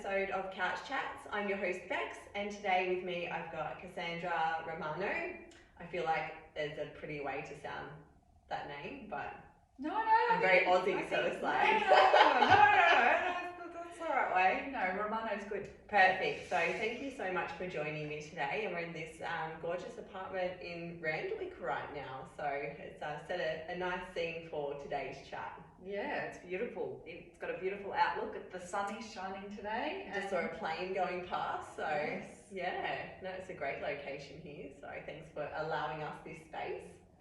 episode of Couch Chats. I'm your host Bex, and today with me I've got Cassandra Romano. I feel like there's a pretty way to sound that name, but No, I'm very Aussie, so it's like no, that's the right way. No, Romano's good. perfect. So thank you so much for joining me today, and we're in this gorgeous apartment in Randwick right now. So it's set a nice scene for today's chat. Yeah, it's beautiful. It's got a beautiful outlook. The sun is shining today. Just saw a plane going past, so Yes. yeah, no, it's a great location here. So thanks for allowing us this space.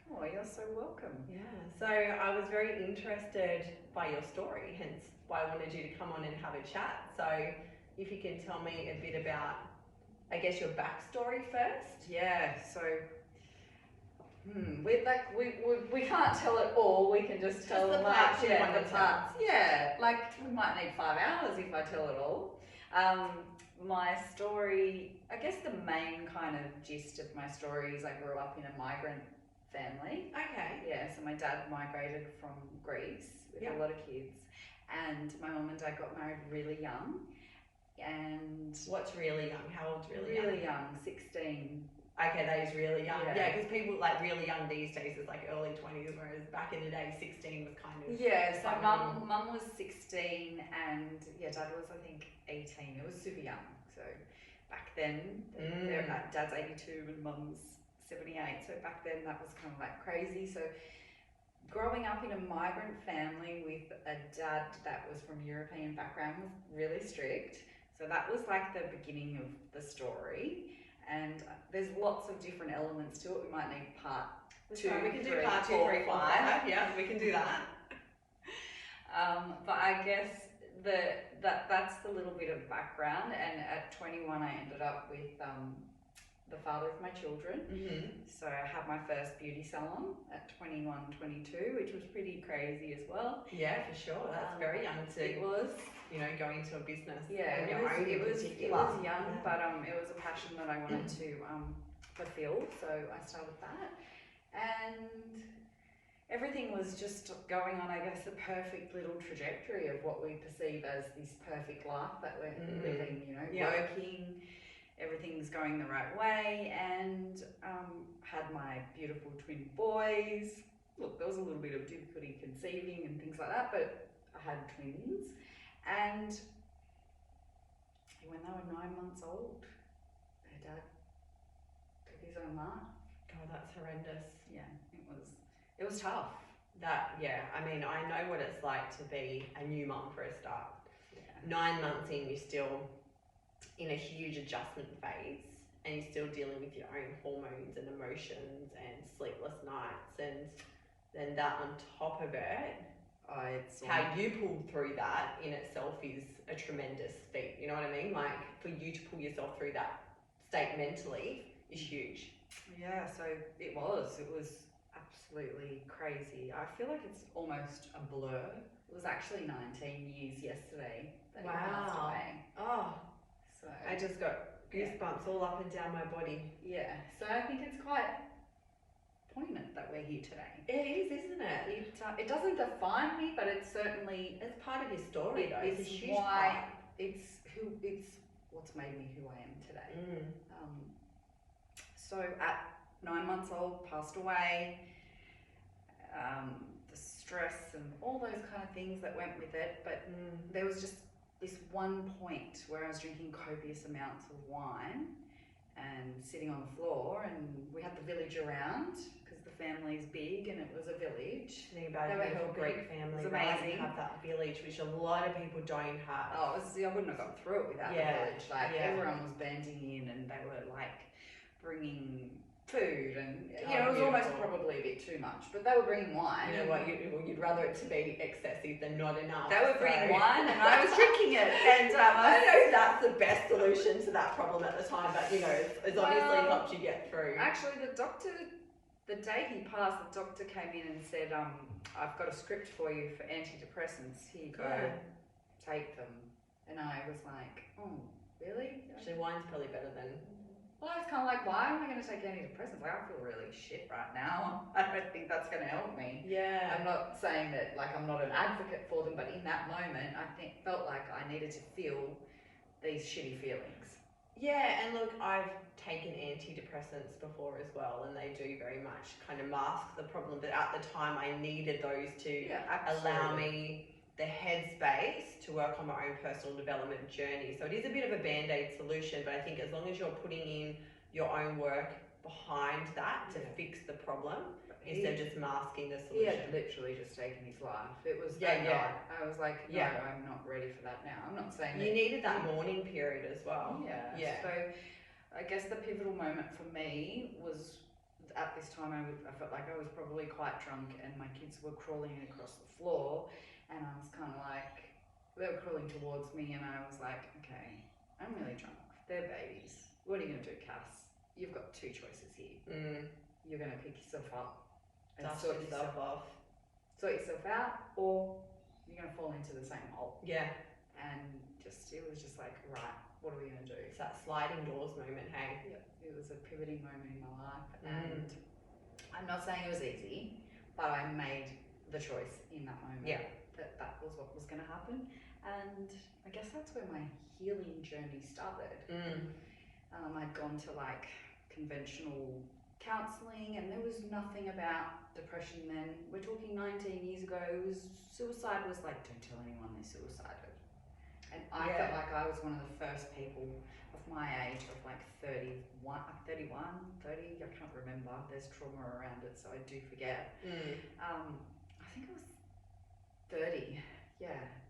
Oh, you're so welcome. Yeah, so I was very interested by your story, hence why I wanted you to come on and have a chat. So if you can tell me a bit about, I guess, your backstory first. Yeah, so we can't tell it all. We can just tell the them parts you yeah, wanna the tell. parts. Yeah, like we might need 5 hours if I tell it all. My story, I guess the main kind of gist of my story is I grew up in a migrant family. Okay. Yeah, so my dad migrated from Greece with Yeah. a lot of kids, and my mum and dad got married really young. And What's really young? How old's really young? 16. Okay, that is really young. Yeah. Yeah, because people like really young these days is like early 20s, whereas back in the day, 16 was kind of. Yeah, so quite mum was 16 and yeah, dad was I think 18. It was super young. So back then, dad's 82 and mum's 78. So back then that was kind of like crazy. So growing up in a migrant family with a dad that was from European background was really strict. So that was like the beginning of the story. And there's lots of different elements to it. We might need part two. We can do three, part 2, 4, 3, 4, 5. Yeah, we can do that. But I guess that's the little bit of background. And at 21, I ended up with the father of my children. Mm-hmm. So I had my first beauty salon at 21, 22, which was pretty crazy as well. Yeah, for sure. That's very young It to, was. go into a business. Yeah, on it your was, own in it was particular. young, Yeah. but it was a passion that I wanted to fulfill, so I started that. And everything was just going on, I guess, a perfect little trajectory of what we perceive as this perfect life that we're living, Yeah. working, everything's going the right way, and had my beautiful twin boys. Look, there was a little bit of difficulty conceiving and things like that, but I had twins. And when they were 9 months old, their dad took his own life. God, that's horrendous. Yeah, it was tough. I mean, I know what it's like to be a new mum for a start. Yeah. 9 months in, you're still in a huge adjustment phase, and you're still dealing with your own hormones and emotions and sleepless nights, and then that on top of it, how you pulled through that in itself is a tremendous feat. You know what I mean? Like, for you to pull yourself through that state mentally is huge. Yeah, so it was absolutely crazy. I feel like it's almost a blur. It was actually 19 years yesterday that he passed Wow. away. Oh, So I just got goosebumps all up and down my body. yeah, so I think it's quite poignant that we're here today. It is, isn't it? It doesn't define me, but it's certainly It's part of your story, though. It's a huge why part. it's what's made me who I am today. So at 9 months old, passed away. The stress and all those kind of things that went with it, but there was just this one point where I was drinking copious amounts of wine and sitting on the floor, and we had the village around because the family's big and it was a village. Think about They a were beautiful helping. Greek family, It was right? amazing. You have that village, which a lot of people don't have. Oh, I wouldn't have got through it without Yeah, the village. Like yeah. everyone was banding in, and they were like bringing food, and Oh, it was almost beautiful. probably a bit too much. But they were bringing wine. You know what? You'd rather it to be excessive than not enough. They were so- bringing wine, and I was drinking it. And I don't know if that's the best solution to that problem at the time, but it's obviously Well, helped you get through. actually, the doctor, the day he passed, the doctor came in and said, "I've got a script for you for antidepressants. Here you go, Yeah. take them." And I was like, "Oh, really?" Actually, wine's probably better than. Well, I was kind of like, why am I going to take antidepressants? Like, I feel really shit right now. I don't think that's going to help me. Yeah. I'm not saying that, like, I'm not an advocate for them, but in that moment, felt like I needed to feel these shitty feelings. Yeah, and look, I've taken antidepressants before as well, and they do very much kind of mask the problem. But at the time, I needed those to allow me the headspace to work on my own personal development journey. So it is a bit of a band-aid solution, but I think as long as you're putting in your own work behind that to fix the problem, instead of just masking the He solution. had literally just taken his life. It was I was like, no, I'm not ready for that now. I'm not saying you needed that mourning period as well. Yeah. So I guess the pivotal moment for me was at this time I felt like I was probably quite drunk and my kids were crawling across the floor and I was kind of like, they were crawling towards me and I was like, okay, I'm really drunk. They're babies. What are you going to do, Cass? You've got two choices here. You're going to pick yourself up and sort yourself off, sort yourself out, or you're going to fall into the same hole. Yeah. And it was just like, right, what are we going to do? It's that sliding doors moment, hey? Yeah, it was a pivoting moment in my life. And I'm not saying it was easy, but I made the choice in that moment that was what was going to happen. And I guess that's where my healing journey started. I'd gone to like conventional counselling and there was nothing about depression then. We're talking 19 years ago. Suicide was like, don't tell anyone they suicided. And I felt like I was one of the first people of my age of like 30, I can't remember. There's trauma around it, so I do forget. I think I was 30,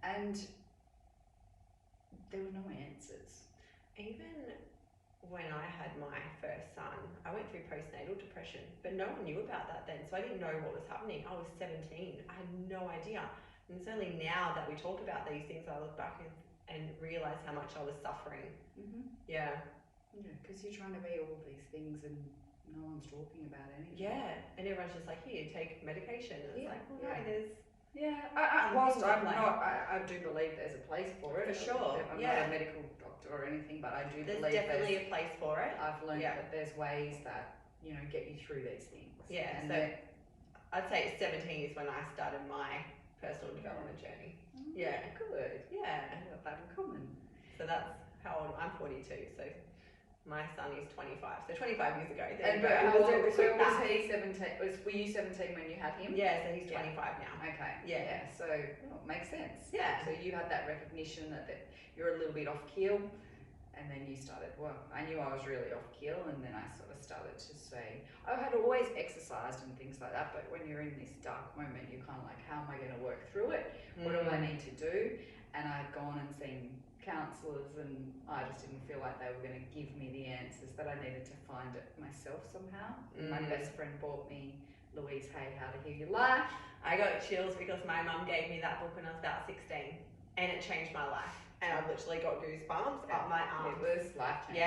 and there were no answers. Even when I had my first son, I went through postnatal depression, but no one knew about that then, so I didn't know what was happening. I was 17, I had no idea. And it's only now that we talk about these things, I look back and realise how much I was suffering. Yeah, because you're trying to be all these things and no one's talking about anything. Yeah, and everyone's just like, here, take medication. And it's like, well, no, there's... whilst I do believe there's a place for it. For sure, I'm not a medical doctor or anything, but I do there's believe definitely a place for it. I've learned that there's ways that, get you through these things. Yeah, and so I'd say 17 is when I started my personal development journey. Yeah, good. Yeah. I've got that in common. So that's how old I'm 42, so my son is 25. So 25 years ago. And was he 17? Were you 17 when you had him? Yeah, so he's 25 now. Okay. Yeah. So it makes sense. Yeah. So you had that recognition that you're a little bit off keel, and then you started. Well, I knew I was really off keel, and then I sort of started to say I had always exercised and things like that. But when you're in this dark moment, you're kind of like, how am I going to work through it? What do I need to do? And I'd gone and seen counsellors and I just didn't feel like they were going to give me the answers, that I needed to find it myself somehow. My best friend bought me Louise Hay, How to Heal Your Life. I got chills because my mum gave me that book when I was about 16 and it changed my life, and I literally got goosebumps up my arms. It was life-changing.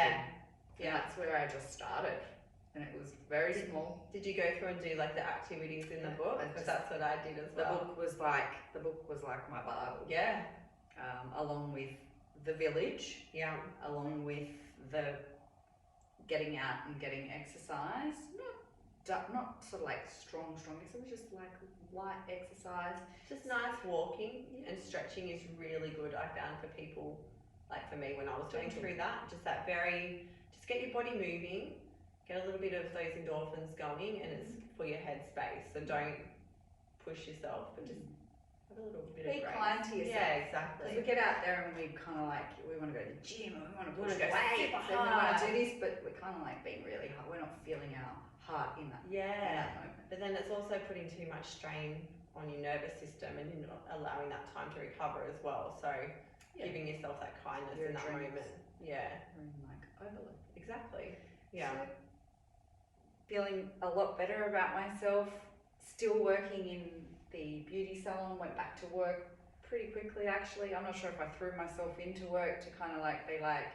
And that's where I just started, and it was very small. Did you go through and do like the activities in the book? Because that's what I did as well. The book was like my Bible. Yeah. Along with the village, along with the getting out and getting exercise, not sort of like strong exercise, it was just like light exercise. Just nice walking and stretching is really good, I found, for people, like for me when I was going through that, just get your body moving, get a little bit of those endorphins going, and it's for your headspace, so don't push yourself, but just a little bit be of grace. kind to yourself. Yeah, exactly. Because we get out there and we kind of like, we want to go to the gym and we want to push go weights super and we want hard. to do this, but we're kind of like being really hard. We're not feeling our heart in that, in that moment. But then it's also putting too much strain on your nervous system and you're not allowing that time to recover as well. So giving yourself that kindness in that moment. Yeah. And like overload. Exactly. Yeah. So, feeling a lot better about myself, still working in the beauty salon, went back to work pretty quickly actually. I'm not sure if I threw myself into work to kind of like be like,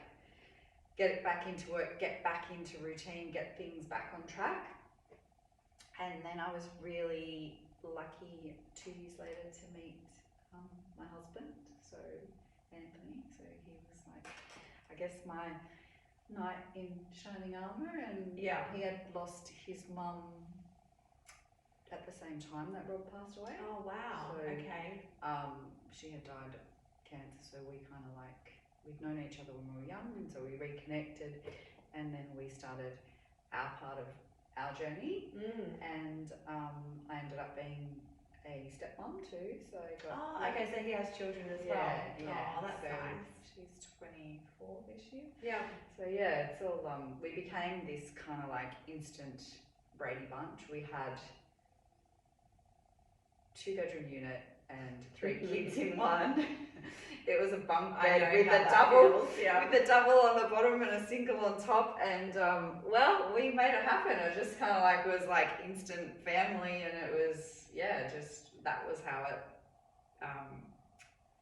get it back into work, get back into routine, get things back on track. And then I was really lucky 2 years later to meet my husband, so Anthony. So he was like, I guess my knight in shining armour, and he had lost his mum at the same time that Rob passed away. Oh wow. So, okay. She had died of cancer, so we kind of like we'd known each other when we were young, and so we reconnected, and then we started our part of our journey. And I ended up being a stepmom too, so I got okay, so he has children as well. Yeah, Oh, that's so nice. she's 24 this year. Yeah. So yeah, it's all we became this kind of like instant Brady bunch. We had 2-bedroom unit and 3 kids in one. It was a bunk bed with a double, with a double on the bottom and a single on top, and well, we made it happen. It just kind of like was like instant family, and it was just that was how it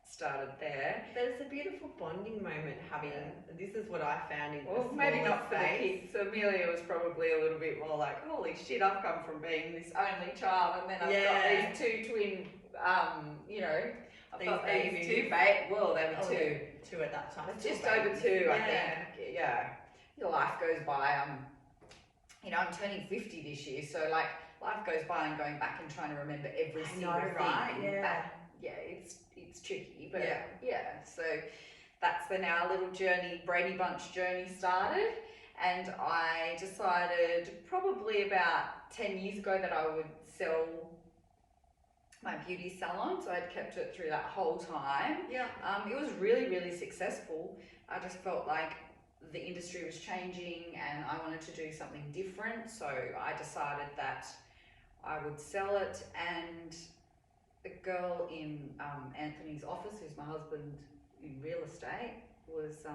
started there. But it's a beautiful bonding moment having. This is what I found in. Well, maybe not for the kids. So Amelia was probably a little bit more like, holy shit, I've come from being this only child, and then I've got these 2 twin, you know. I've got these 2 well, they were 2 at that time. Just over 2, I think. Yeah. Your life goes by. You know, I'm turning 50 this year, so like life goes by and going back and trying to remember every single thing. Right? Yeah. It's tricky, but so that's when our little journey, Brady Bunch journey started, and I decided probably about 10 years ago that I would sell my beauty salon, so I'd kept it through that whole time. Yeah. It was really, really successful. I just felt like the industry was changing and I wanted to do something different, so I decided that I would sell it. And the girl in Anthony's office, who's my husband in real estate, was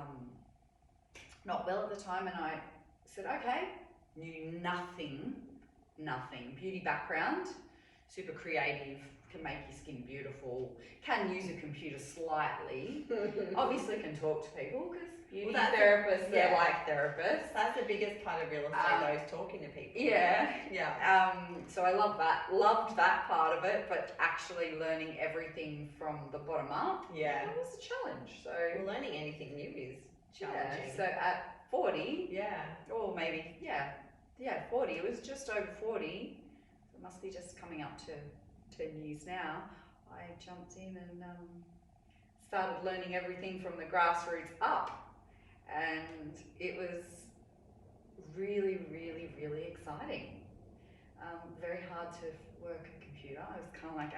not well at the time, and I said, okay, knew nothing, beauty background, super creative, can make your skin beautiful, can use a computer slightly, obviously can talk to people because beauty therapists, they're like therapists. That's the biggest part of real estate, though, is talking to people. So I loved that part of it, but actually learning everything from the bottom up, it was a challenge. So learning anything new is challenging. So at 40, or maybe 40, it was just over 40, so it must be just coming up to 10 years now, I jumped in and started learning everything from the grassroots up, and it was really, really, really exciting. Very hard to work a computer. I was kind of like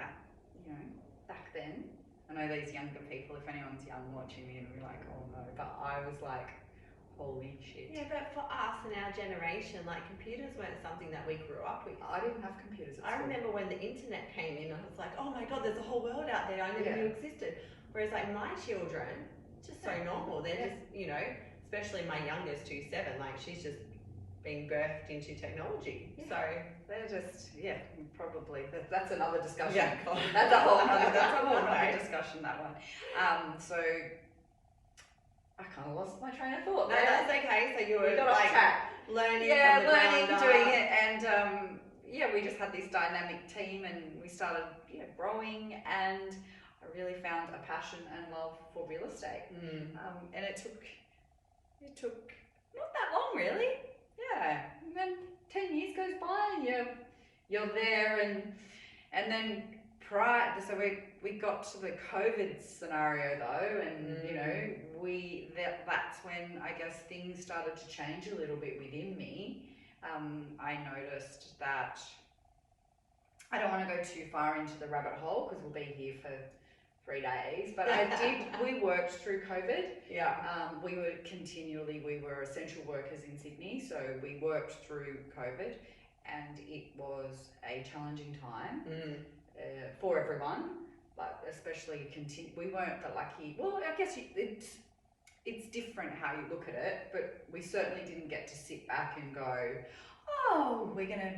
back then. I know these younger people, if anyone's young watching me, and we're like, oh no, but I was like, holy shit. Yeah, but for us and our generation, like, computers weren't something that we grew up with. I didn't have computers at I school. remember when the internet came in, I was like, oh my god, there's a whole world out there I never knew existed. Whereas like my children, just so normal. They're just, you know, especially my youngest who's 7, like she's just being birthed into technology. So they're just, probably, that's another discussion. Yeah. That's a whole other discussion, that one. So I kind of lost my train of thought. No, that's okay. So you were got off track. Learning, doing it, and we just had this dynamic team, and we started growing, and I really found a passion and love for real estate. And it took not that long, really. And then 10 years goes by, and you're there, and then so we got to the COVID scenario though, and that's when I guess things started to change a little bit within me. I noticed that I don't want to go too far into the rabbit hole because we'll be here for 3 days, but we worked through COVID. We were essential workers in Sydney, so we worked through COVID, and it was a challenging time for everyone, but especially we weren't the lucky. Well, I guess it's different how you look at it, but we certainly didn't get to sit back and go, oh, we're gonna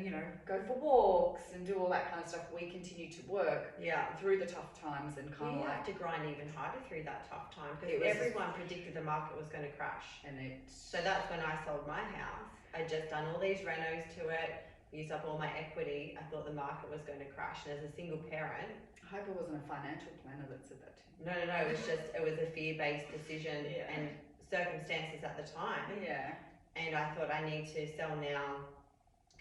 go for walks and do all that kind of stuff. We continued to work through the tough times, and kind of have to grind even harder through that tough time because everyone predicted the market was going to crash. So that's when I sold my house. I'd just done all these renos to it, used up all my equity. I thought the market was going to crash, and as a single parent, I hope it wasn't a financial planner that said that to you. No, it was a fear-based decision and circumstances at the time. And I thought, I need to sell now,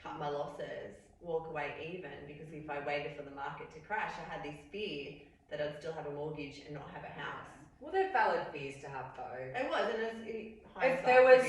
cut my losses, walk away even, because if I waited for the market to crash, I had this fear that I'd still have a mortgage and not have a house. Well, they're valid fears to have, though. It was, and If there was,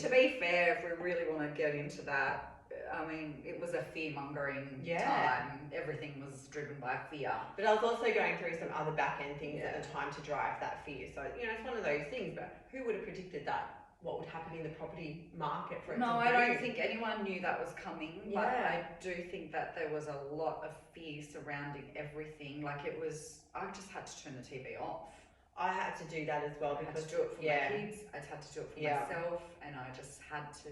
to be fair, if we really want to get into that, I mean, it was a fear-mongering time. Everything was driven by fear. But I was also going through some other back-end things at the time to drive that fear. So, it's one of those things, but who would have predicted that? What would happen in the property market for it? No, I don't think anyone knew that was coming, but I do think that there was a lot of fear surrounding everything. Like it was, I just had to turn the TV off. I had to do that as well because I had to do it for my kids. I had to do it for myself, and I just had to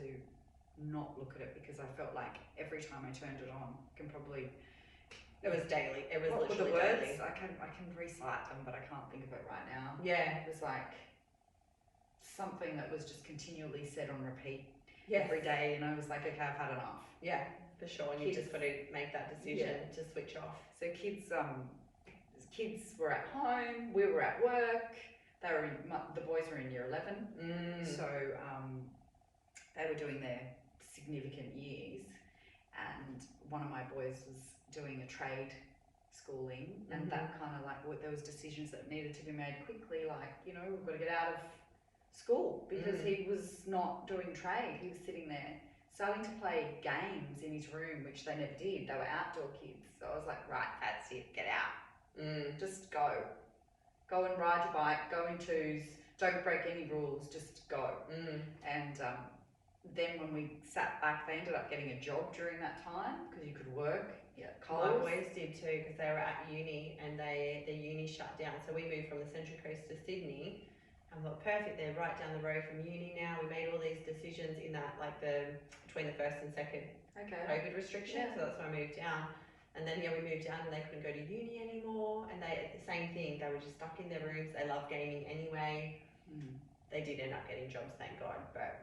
not look at it because I felt like every time I turned it on, it was daily. It was literally the words, daily. I can recite them, but I can't think of it right now. Yeah, it was like something that was just continually said on repeat every day, and I was like, okay, I've had enough. Yeah, for sure. And you just got to make that decision to switch off. So kids were at home, we were at work. The boys were in year 11, so they were doing their significant years, and one of my boys was doing a trade schooling, and that kind of like there was decisions that needed to be made quickly, like we've got to get out of school because he was not doing trade. He was sitting there starting to play games in his room, which they never did. They were outdoor kids, so I was like, right, that's it, get out. Just go and ride your bike, go in twos, don't break any rules, just go. And then when we sat back, they ended up getting a job during that time because you could work at Coles. My boys did too because they were at uni and their uni shut down. So we moved from the Central Coast to Sydney. I thought, perfect, they're right down the road from uni now. We made all these decisions in that, like between the first and second COVID restrictions. So that's why I moved down. And then we moved down and they couldn't go to uni anymore. And the same thing, they were just stuck in their rooms. They loved gaming anyway. They did end up getting jobs, thank God. But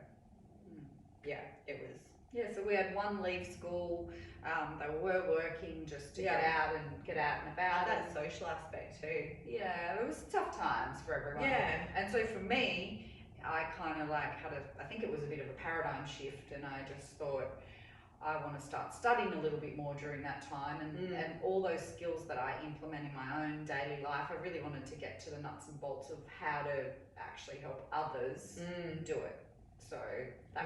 it was. Yeah, so we had one leave school. They were working just to get out and about. That social aspect too. Yeah, it was tough times for everyone. Yeah. And so for me, I kind of like I think it was a bit of a paradigm shift, and I just thought I want to start studying a little bit more during that time, and all those skills that I implement in my own daily life, I really wanted to get to the nuts and bolts of how to actually help others do it. So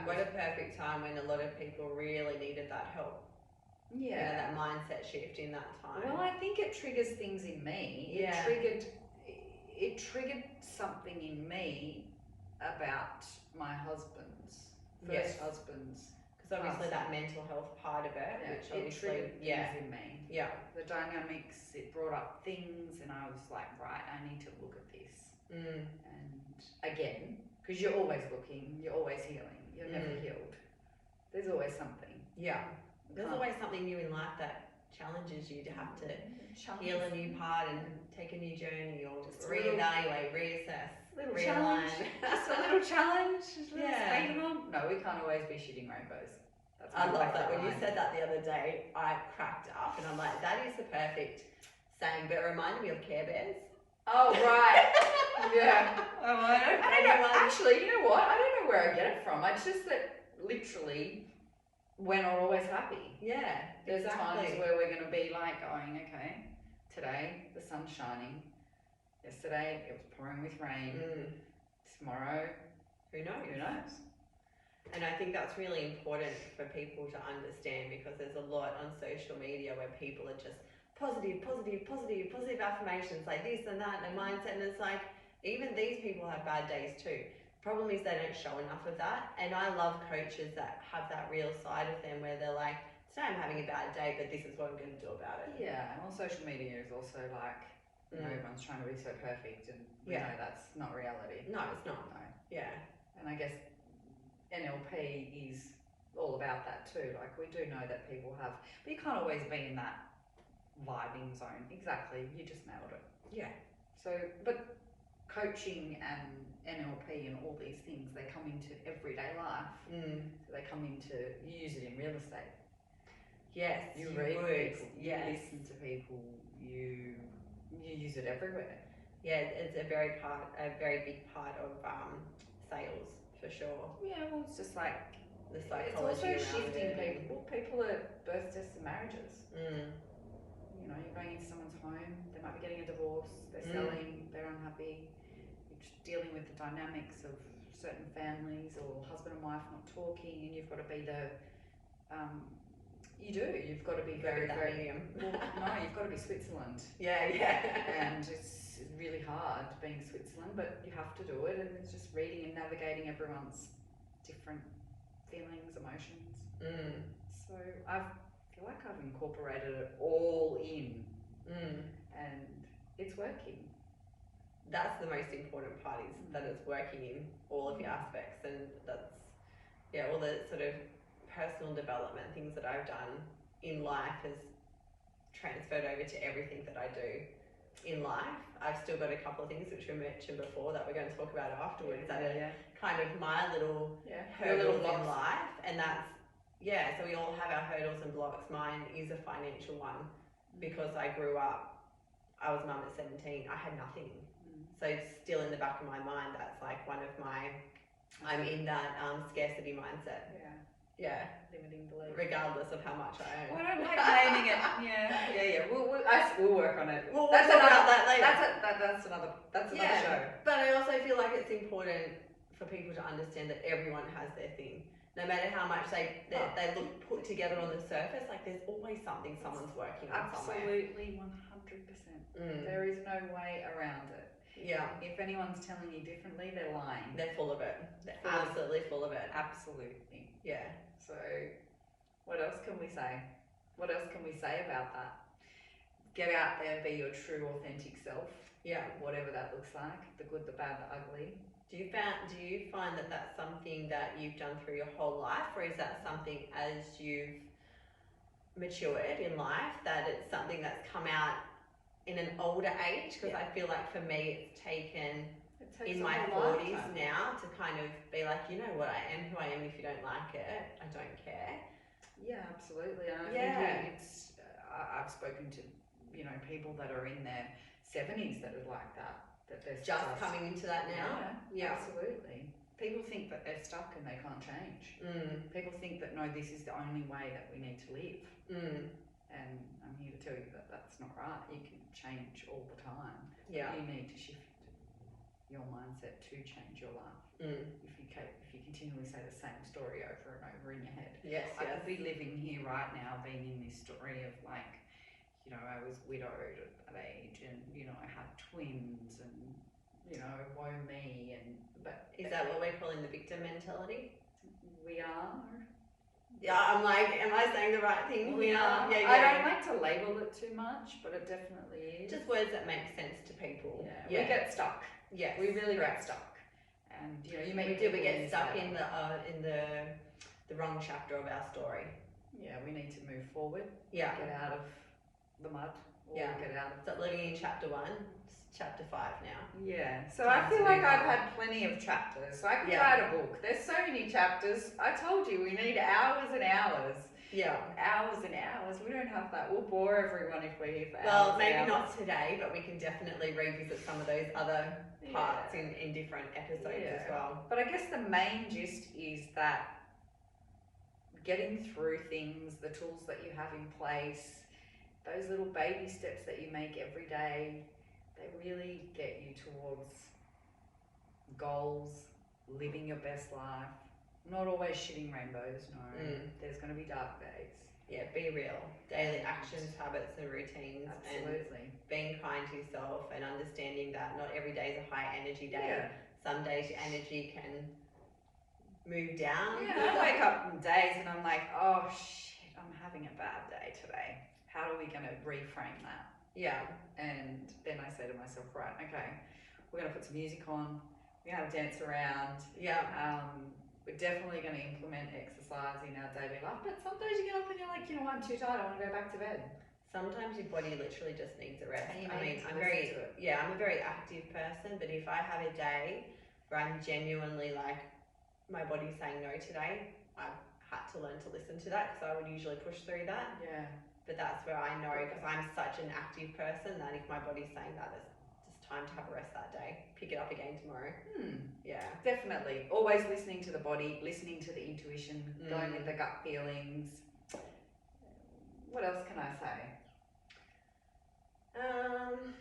what a perfect time when a lot of people really needed that help. Yeah, that mindset shift in that time. Well, I think it triggers things in me. It triggered something in me about my husband's first husband's. Because obviously that mental health part of it, which obviously triggered things in me. Yeah. The dynamics, it brought up things, and I was like, right, I need to look at this. And again, because you're always looking, you're always healing, you're never healed. There's always something. Yeah. There's always something new in life that challenges you to have to heal a new part and take a new journey or reevaluate, reassess, realign. Just a little challenge. No, we can't always be shooting rainbows. I love that. When you said that the other day, I cracked up and I'm like, that is the perfect saying, but it reminded me of Care Bears. Oh, right. Yeah. I don't know. Actually, you know what? I don't know where I get it from. It's just that literally we're not always happy. Yeah. There's times where we're going to be like going, okay, today the sun's shining. Yesterday it was pouring with rain. Tomorrow, who knows? And I think that's really important for people to understand because there's a lot on social media where people are just positive affirmations like this and that and a mindset, and it's like even these people have bad days too. Problem is they don't show enough of that, and I love coaches that have that real side of them where they're like, today I'm having a bad day, but this is what I'm going to do about it. Yeah, and on social media is also like, everyone's trying to be so perfect, and we know that's not reality. No, it's not. No. Yeah. And I guess NLP is all about that too. Like we do know that people have, but you can't always be in that vibing zone. Exactly, you just nailed it. Yeah. So, but coaching and NLP and all these things, they come into everyday life. So they come into, you use it in real estate. Yes, you read people, you listen to people, you use it everywhere. Yeah, it's a very big part of sales for sure. Yeah, well, it's just like the psychology. It's also around shifting it. people. People are birth tests and marriages. You know, you're going into someone's home, they might be getting a divorce, they're selling, they're unhappy. dealing with the dynamics of certain families or husband and wife not talking, and you've got to be the you've got to be very medium. Well, no, you've got to be Switzerland. Yeah. And it's really hard being Switzerland, but you have to do it, and it's just reading and navigating everyone's different feelings, emotions. So I feel like I've incorporated it all in, and it's working. That's the most important part, is that it's working in all of your aspects, and that's all the sort of personal development things that I've done in life has transferred over to everything that I do in life. I've still got a couple of things which we mentioned before that we're going to talk about afterwards that are kind of my little hurdles in life, and that's so we all have our hurdles and blocks. Mine is a financial one, because I grew up, I was mum at 17, I had nothing. So still in the back of my mind, that's like one of my, I'm in that scarcity mindset. Limiting belief. Regardless of how much I earn. Well, I don't like naming it. We'll work on it. We'll talk about that later. That's another show. But I also feel like it's important for people to understand that everyone has their thing. No matter how much they look put together on the surface, like there's always something someone's working on somewhere. Absolutely, 100%. There is no way around it. Yeah. If anyone's telling you differently, they're lying. They're full of it. They're absolutely full of it. Absolutely. Yeah. So, what else can we say? What else can we say about that? Get out there, be your true, authentic self. Yeah. Whatever that looks like, the good, the bad, the ugly. Do you find that that's something that you've done through your whole life, or is that something as you've matured in life, that it's something that's come out in an older age? Because I feel like for me it's taken in my 40s now to kind of be like, you know what, I am who I am. If you don't like it, I don't care. Yeah, absolutely. And I think it's I've spoken to people that are in their 70s that are like that they're just coming into that now. Yeah, absolutely. People think that they're stuck and they can't change. People think that no, this is the only way that we need to live. And I'm here to tell you that that's not right. You can change all the time. Yeah. You need to shift your mindset to change your life. If you continually say the same story over and over in your head. I could be living here right now, being in this story of like, I was widowed at that age, and I had twins, and woe me, but is that what we're calling the victim mentality? We are. Yeah, I'm like, am I saying the right thing? We are. Yeah. I don't like to label it too much, but it definitely is. Just words that make sense to people. We get stuck. Yeah, we really get stuck, and you make. We get stuck in the wrong chapter of our story. Yeah, we need to move forward. Yeah, get out of the mud. Get out of. Stop living in chapter 1. Chapter 5 now. Yeah, so I feel like I've had plenty of chapters, so I could write a book. There's so many chapters. I told you we need hours and hours. Yeah. Hours and hours. We don't have that. We'll bore everyone if we're here for hours. Well, maybe not today, but we can definitely revisit some of those other parts in different episodes as well. But I guess the main gist is that getting through things, the tools that you have in place, those little baby steps that you make every day, they really get you towards goals, living your best life. Not always shitting rainbows, no. There's going to be dark days. Yeah, be real. Daily actions, habits and routines. Absolutely. And being kind to yourself and understanding that not every day is a high energy day. Yeah. Some days your energy can move down. Yeah, I wake up some days and I'm like, oh shit, I'm having a bad day today. How are we going to reframe that? Yeah. And then I say to myself, right, okay, we're going to put some music on, we're going to dance around. Yeah. We're definitely going to implement exercise in our daily life, but sometimes you get up and you're like, I'm too tired, I want to go back to bed. Sometimes your body literally just needs a rest. I'm a very active person, but if I have a day where I'm genuinely like, my body's saying no today, I've had to learn to listen to that, because I would usually push through that. Yeah. But that's where I know, because I'm such an active person, that if my body's saying that, it's just time to have a rest that day. Pick it up again tomorrow. Yeah. Definitely. Always listening to the body, listening to the intuition, going with the gut feelings. What else can I say?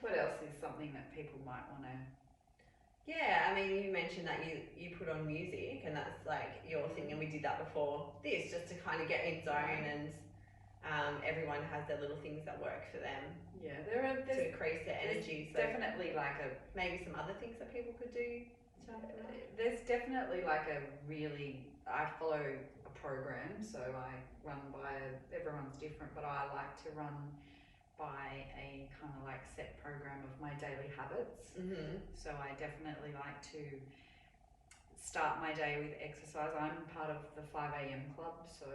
What else is something that people might want to Yeah, I mean, you mentioned that you put on music and that's like your thing, and we did that before this just to kind of get in zone, and everyone has their little things that work for them. Yeah, to increase their energy. So definitely like maybe some other things that people could do. There's definitely like I follow a program, so I run by everyone's different, but I like to run by a kind of like set program of my daily habits. So I definitely like to start my day with exercise. I'm part of the 5 a.m. club, so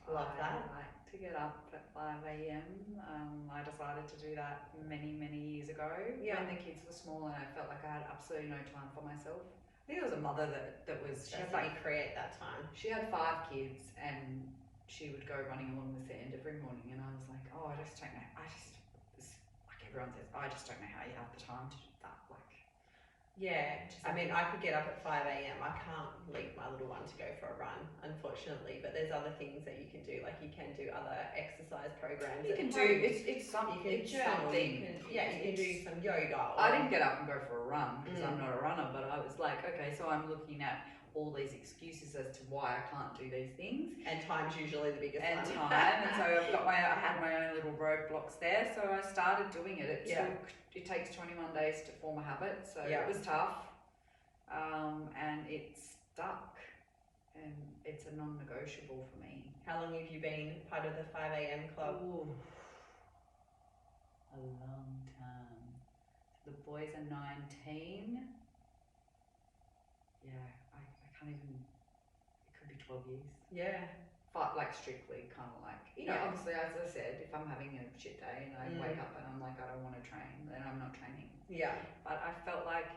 I like to get up at 5 a.m. I decided to do that many years ago when the kids were small, and I felt like I had absolutely no time for myself. I think there was a mother that was she had like create that time. She had 5 kids and she would go running along the sand every morning, and I was like, oh, I just don't know. Like everyone says, I just don't know how you have the time to do that. I mean, I could get up at 5 a.m. I can't leave my little one to go for a run, unfortunately. But there's other things that you can do. Like you can do other exercise programs. You can do it's something. You can do some yoga. I didn't get up and go for a run because I'm not a runner, but I was like, okay, so I'm looking at all these excuses as to why I can't do these things. And time's usually the biggest one. And so I had my own little roadblocks there. So I started doing it. It takes 21 days to form a habit. So it was tough. And it stuck. And it's a non-negotiable for me. How long have you been part of the 5 a.m. club? Ooh, a long time. The boys are 19. Yeah, I can't even, it could be 12 years. Yeah. But like strictly kind of like, obviously as I said, if I'm having a shit day and I wake up and I'm like, I don't want to train, then I'm not training. Yeah. But I felt like,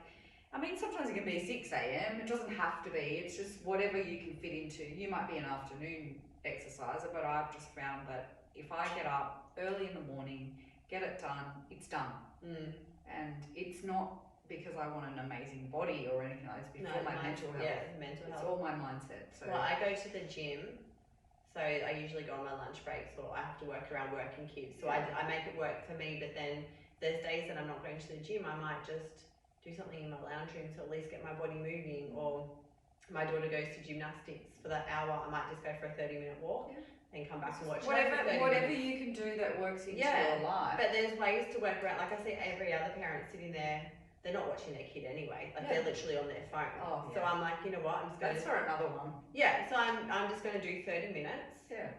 I mean, sometimes it can be 6 a.m. It doesn't have to be. It's just whatever you can fit into. You might be an afternoon exerciser, but I've just found that if I get up early in the morning, get it done, it's done. And it's not because I want an amazing body or anything like that. It's for my mental health. Yeah, mental health. It's all my mindset. So well, I go to the gym. So I usually go on my lunch breaks, or I have to work around working kids. So I make it work for me, but then there's days that I'm not going to the gym. I might just do something in my lounge room to at least get my body moving, or my daughter goes to gymnastics for that hour. I might just go for a 30-minute walk and come back and watch whatever you can do that works into your life. But there's ways to work around. Like I see every other parent sitting there, they're not watching their kid anyway. Like they're literally on their phone. So I'm like, you know what? I'm just going to for another one. Yeah. So I'm just going to do 30 minutes.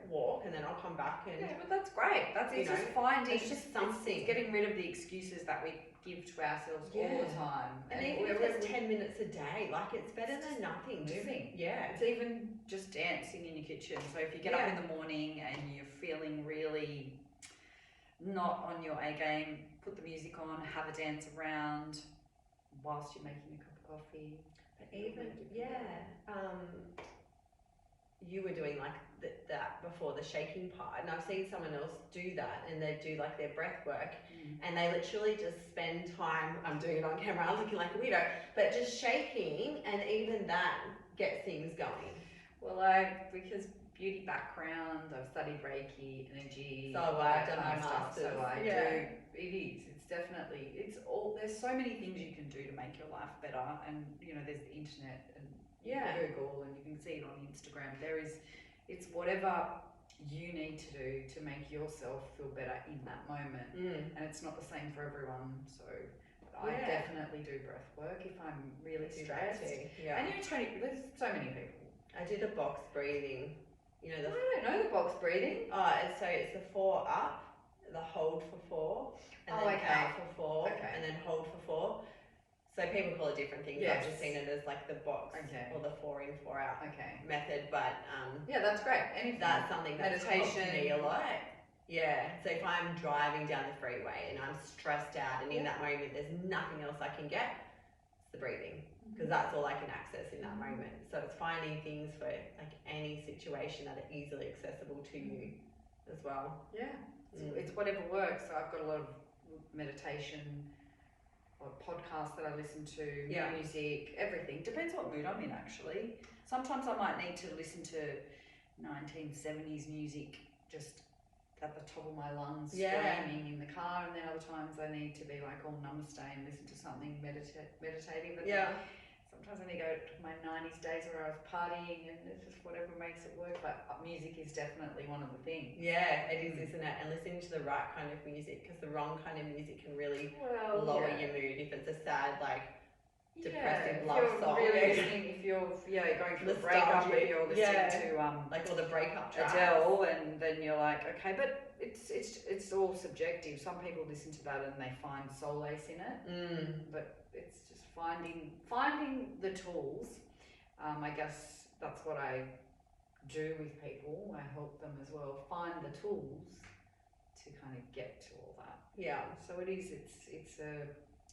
Walk, and then I'll come back and. Yeah, but that's great. It's just finding. It's just something. It's getting rid of the excuses that we give to ourselves all the time. And even if it's 10 minutes a day, like it's better than nothing. Moving. Yeah. It's even just dancing in your kitchen. So if you get up in the morning and you're feeling really not on your A game, put the music on, have a dance around whilst you're making a cup of coffee. But even you were doing like that before, the shaking part, and I've seen someone else do that, and they do like their breath work, and they literally just spend time. I'm doing it on camera, I'm looking like a weirdo, but just shaking, and even that gets things going. Well, because beauty background, I've studied Reiki, energy. So I've done my masters. So I do. It is. It's definitely. It's all. There's so many things you can do to make your life better, and there's the internet and Google, and you can see it on Instagram. It's whatever you need to do to make yourself feel better in that moment, and it's not the same for everyone. So I definitely do breath work if I'm really stressed. And there's so many people. I do the box breathing. I don't know the box breathing. Oh, so it's the 4 up, the hold for 4, and then out for 4, and then hold for 4. So people call it different things. I've just seen it as like the box or the 4 in, 4 out method. But that's great. That's something that's helped me a lot. Yeah. So if I'm driving down the freeway and I'm stressed out, and in that moment there's nothing else I can get, it's the breathing, because that's all I can access in that moment. So it's finding things for like any situation that are easily accessible to you as well. Yeah. It's whatever works. So I've got a lot of meditation or podcasts that I listen to, music, everything. Depends what mood I'm in, actually. Sometimes I might need to listen to 1970s music, just at the top of my lungs Yeah. screaming in the car, and then other times I need to be like all namaste and listen to something meditative. And Yeah. sometimes I need to go to my 90s days where I was partying, and it's just whatever makes it work. But music is definitely one of the things. Yeah, it is, isn't it? And listening to the right kind of music, because the wrong kind of music can really Well, lower yeah. your mood if it's a sad, like, depressive if love you're song. really listening, if you're going through a breakup, Nostalgic, if you're listening to like all the breakup tracks. Adele, and then you're like, okay, but it's all subjective. Some people listen to that and they find solace in it, but it's just finding the tools. I guess that's what I do with people. I help them as well find the tools to kind of get to all that. Yeah. So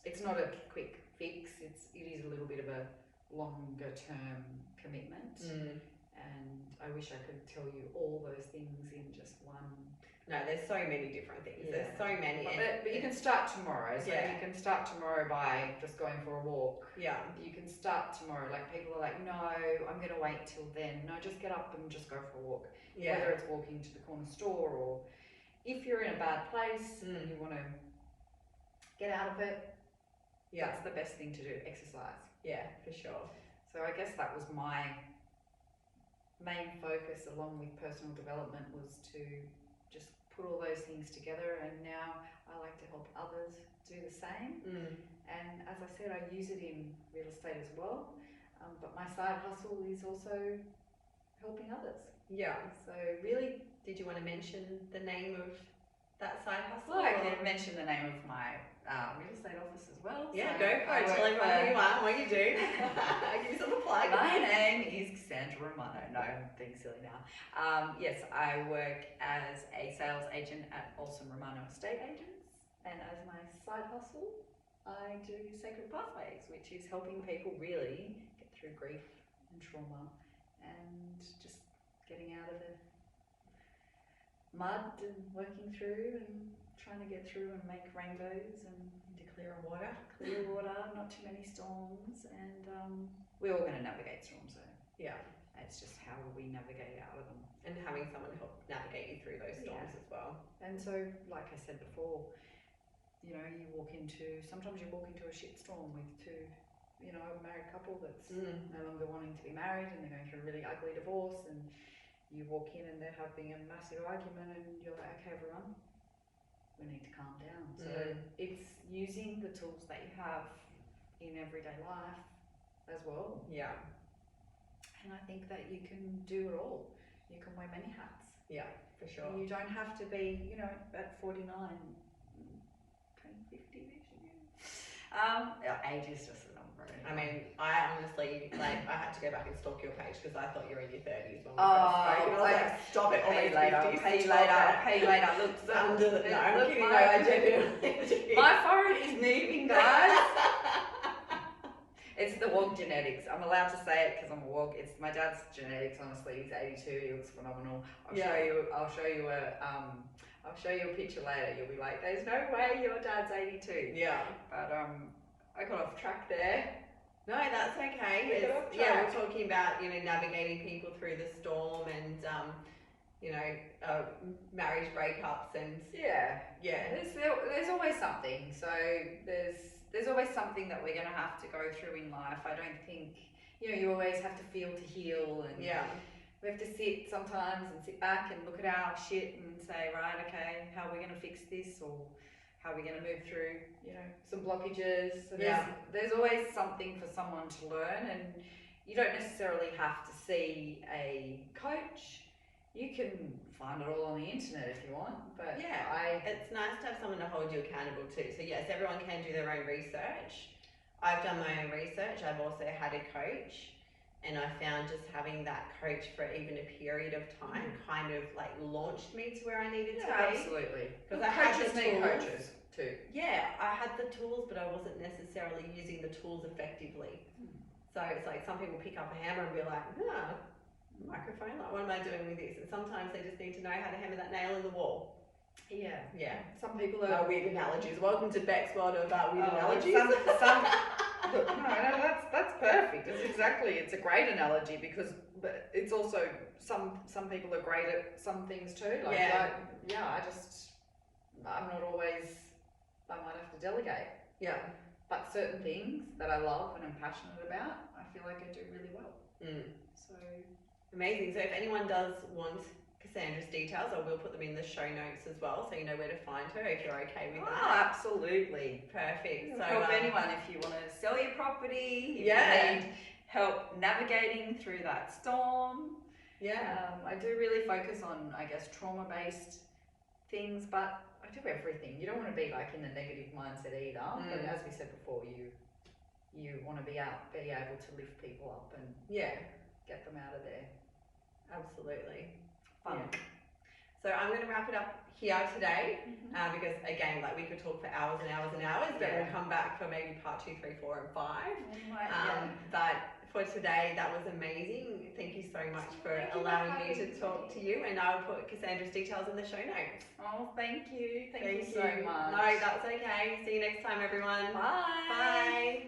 it's not a quick fix. It is a little bit of a longer term commitment. And I wish I could tell you all those things in just one. No, there's so many different things. Yeah. There's so many. But you can start tomorrow. So Yeah. you can start tomorrow by just going for a walk. Yeah. You can start tomorrow. Like people are like, no, I'm going to wait till then. No, just get up and just go for a walk. Yeah. Whether it's walking to the corner store, or if you're in a bad place and you want to get out of it, Yeah. that's the best thing to do, exercise. Yeah, for sure. So I guess that was my main focus, along with personal development, was to just put all those things together, and now I like to help others do the same. And as I said, I use it in real estate as well, but my side hustle is also helping others. Yeah. So really, Did you want to mention the name of that side hustle? well, I can mention the name of my real estate office as well. Yeah, So go for I it. work Tell everyone for- who you are and what you do. Give yourself a plug. My name is Cassandra Romano. No, I'm being silly now. Yes, I work as a sales agent at Olsen Romano Estate Agents, and as my side hustle, I do Sacred Pathways, which is helping people really get through grief and trauma, and just getting out of the mud and working through and trying to get through and make rainbows and To clear water. clear water, not too many storms, and we're all going to navigate storms. So Yeah. it's just how we navigate out of them. And having someone help navigate you through those storms as well. And so, like I said before, sometimes you walk into a shitstorm with a married couple that's no longer wanting to be married, and they're going through a really ugly divorce, and you walk in and they're having a massive argument, and you're like, okay, everyone, we need to calm down. So it's using the tools that you have in everyday life as well. Yeah. And I think that you can do it all. You can wear many hats. Yeah, for sure. You don't have to be, at 49, 50 this year. Age is just a number. I mean, I honestly, I had to go back and stalk your page because I thought you were in your 30s when we first spoke. And I was like, stop it, pay almost later, 50s, pay stop later, it. pay later. Look, No, I'm look, kidding. No, I genuinely do. my forehead is moving, guys. It's the wog genetics. I'm allowed to say it because I'm a wog. It's my dad's genetics. Honestly, he's 82. He looks phenomenal. I'll show you a picture later. You'll be like, "There's no way your dad's 82." Yeah. But I got off track there. No, that's okay. We got off We're track. talking about, navigating people through the storm and, marriage breakups and, Yeah. yeah. There's always something. So there's always something that we're going to have to go through in life. I don't think, you always have to feel to heal, and Yeah. we have to sit sometimes and sit back and look at our shit and say, right, okay, how are we going to fix this, or how are we going to move through, some blockages. So there's always something for someone to learn, and you don't necessarily have to see a coach. You can find it all on the internet if you want, but It's nice to have someone to hold you accountable too. So yes, everyone can do their own research. I've done my own research. I've also had a coach, and I found just having that coach for even a period of time kind of launched me to where I needed to be. Absolutely. Because I had Coaches the need tools. coaches too. Yeah, I had the tools, but I wasn't necessarily using the tools effectively. So it's like some people pick up a hammer and be like, microphone, what am I doing with this? And sometimes they just need to know how to hammer that nail in the wall. Yeah. Yeah. Some people No are. weird analogies. Welcome to Beck's world about weird Oh, analogies. some, no, that's perfect. It's a great analogy because, but it's also some people are great at some things too. Like, Yeah. I'm not always. I might have to delegate. Yeah. But certain things that I love and I'm passionate about, I feel like I do really well. So Amazing. So if anyone does want Cassandra's details, I will put them in the show notes as well, so you know where to find her if you're okay with that. absolutely. Perfect. So Help anyone if you want to sell your property. If Yeah. you need help navigating through that storm. yeah. I do really focus on, I guess, trauma-based things, but I do everything. You don't want to be like in a negative mindset either. But as we said before, you want to be able to lift people up and Yeah. get them out of there. Absolutely. Fun. Yeah. So I'm going to wrap it up here today because again, like we could talk for hours and hours and hours, but Yeah. we'll come back for maybe part 2, 3, 4, and 5. Yeah. But for today, that was amazing. Thank you so much for Thank you for allowing me having to talk me. to you, and I'll put Cassandra's details in the show notes. Oh, thank you. Thank you so much. No, that's okay. See you next time, everyone. Bye. Bye.